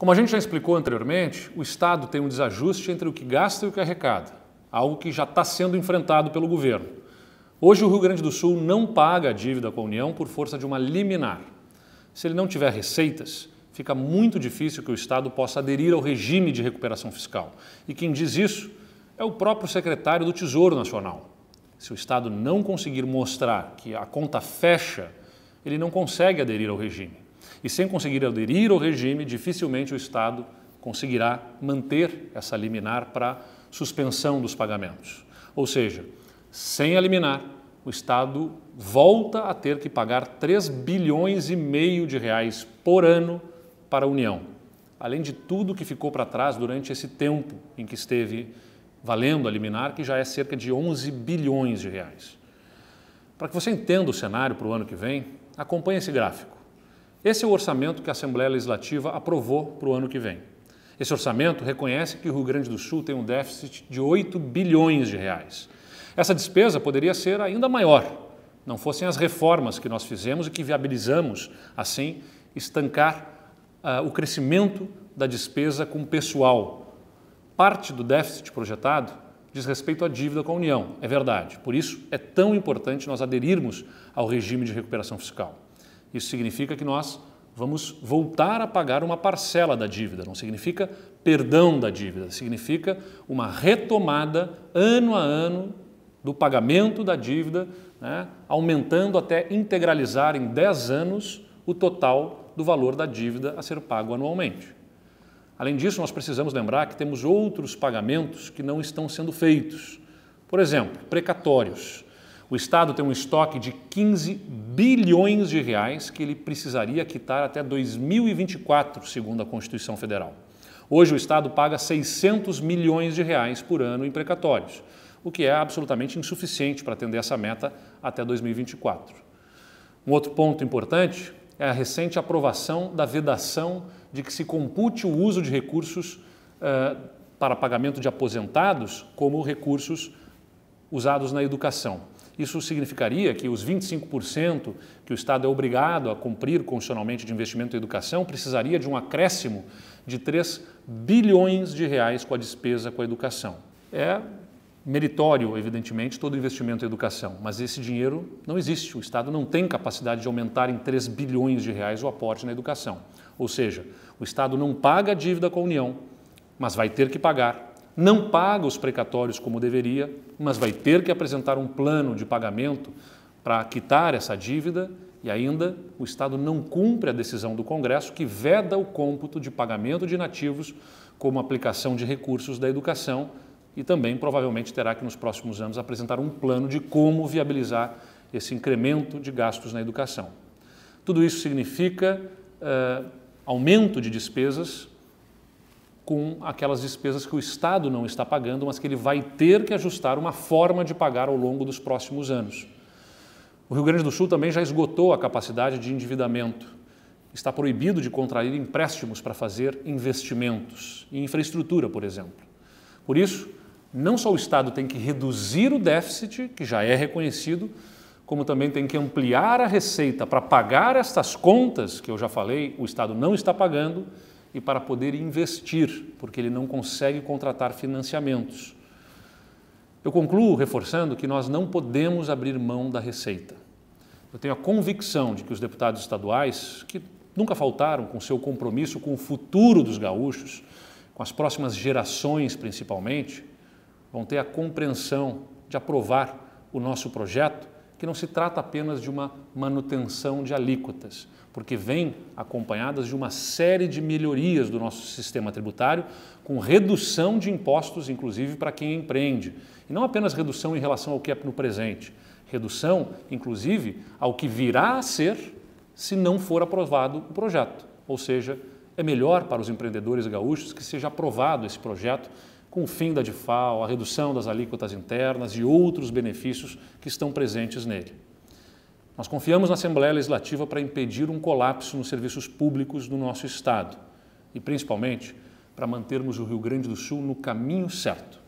Como a gente já explicou anteriormente, o Estado tem um desajuste entre o que gasta e o que arrecada, algo que já está sendo enfrentado pelo governo. Hoje o Rio Grande do Sul não paga a dívida com a União por força de uma liminar. Se ele não tiver receitas, fica muito difícil que o Estado possa aderir ao regime de recuperação fiscal. E quem diz isso é o próprio secretário do Tesouro Nacional. Se o Estado não conseguir mostrar que a conta fecha, ele não consegue aderir ao regime. E sem conseguir aderir ao regime, dificilmente o Estado conseguirá manter essa liminar para suspensão dos pagamentos. Ou seja, sem a liminar, o Estado volta a ter que pagar 3 bilhões e meio de reais por ano para a União, além de tudo que ficou para trás durante esse tempo em que esteve valendo a liminar, que já é cerca de 11 bilhões de reais. Para que você entenda o cenário para o ano que vem, acompanhe esse gráfico. Esse é o orçamento que a Assembleia Legislativa aprovou para o ano que vem. Esse orçamento reconhece que o Rio Grande do Sul tem um déficit de 8 bilhões de reais. Essa despesa poderia ser ainda maior, não fossem as reformas que nós fizemos e que viabilizamos, assim, estancar o crescimento da despesa com o pessoal. Parte do déficit projetado diz respeito à dívida com a União, é verdade. Por isso, é tão importante nós aderirmos ao regime de recuperação fiscal. Isso significa que nós vamos voltar a pagar uma parcela da dívida, não significa perdão da dívida, significa uma retomada ano a ano do pagamento da dívida, né, aumentando até integralizar em 10 anos o total do valor da dívida a ser pago anualmente. Além disso, nós precisamos lembrar que temos outros pagamentos que não estão sendo feitos. Por exemplo, precatórios. O Estado tem um estoque de 15 bilhões de reais que ele precisaria quitar até 2024, segundo a Constituição Federal. Hoje o Estado paga 600 milhões de reais por ano em precatórios, o que é absolutamente insuficiente para atender essa meta até 2024. Um outro ponto importante é a recente aprovação da vedação de que se compute o uso de recursos para pagamento de aposentados como recursos usados na educação. Isso significaria que os 25% que o Estado é obrigado a cumprir constitucionalmente de investimento em educação precisaria de um acréscimo de 3 bilhões de reais com a despesa com a educação. É meritório, evidentemente, todo investimento em educação, mas esse dinheiro não existe. O Estado não tem capacidade de aumentar em 3 bilhões de reais o aporte na educação. Ou seja, o Estado não paga a dívida com a União, mas vai ter que pagar. Não paga os precatórios como deveria, mas vai ter que apresentar um plano de pagamento para quitar essa dívida e ainda o Estado não cumpre a decisão do Congresso que veda o cômputo de pagamento de inativos como aplicação de recursos da educação e também provavelmente terá que nos próximos anos apresentar um plano de como viabilizar esse incremento de gastos na educação. Tudo isso significa aumento de despesas com aquelas despesas que o Estado não está pagando, mas que ele vai ter que ajustar uma forma de pagar ao longo dos próximos anos. O Rio Grande do Sul também já esgotou a capacidade de endividamento. Está proibido de contrair empréstimos para fazer investimentos em infraestrutura, por exemplo. Por isso, não só o Estado tem que reduzir o déficit, que já é reconhecido, como também tem que ampliar a receita para pagar estas contas, que eu já falei, o Estado não está pagando, e para poder investir, porque ele não consegue contratar financiamentos. Eu concluo reforçando que nós não podemos abrir mão da receita. Eu tenho a convicção de que os deputados estaduais, que nunca faltaram com seu compromisso com o futuro dos gaúchos, com as próximas gerações principalmente, vão ter a compreensão de aprovar o nosso projeto, que não se trata apenas de uma manutenção de alíquotas, porque vem acompanhadas de uma série de melhorias do nosso sistema tributário, com redução de impostos, inclusive para quem empreende. E não apenas redução em relação ao que é no presente, redução, inclusive, ao que virá a ser se não for aprovado o projeto. Ou seja, é melhor para os empreendedores gaúchos que seja aprovado esse projeto com o fim da DIFAL, a redução das alíquotas internas e outros benefícios que estão presentes nele. Nós confiamos na Assembleia Legislativa para impedir um colapso nos serviços públicos do nosso Estado e, principalmente, para mantermos o Rio Grande do Sul no caminho certo.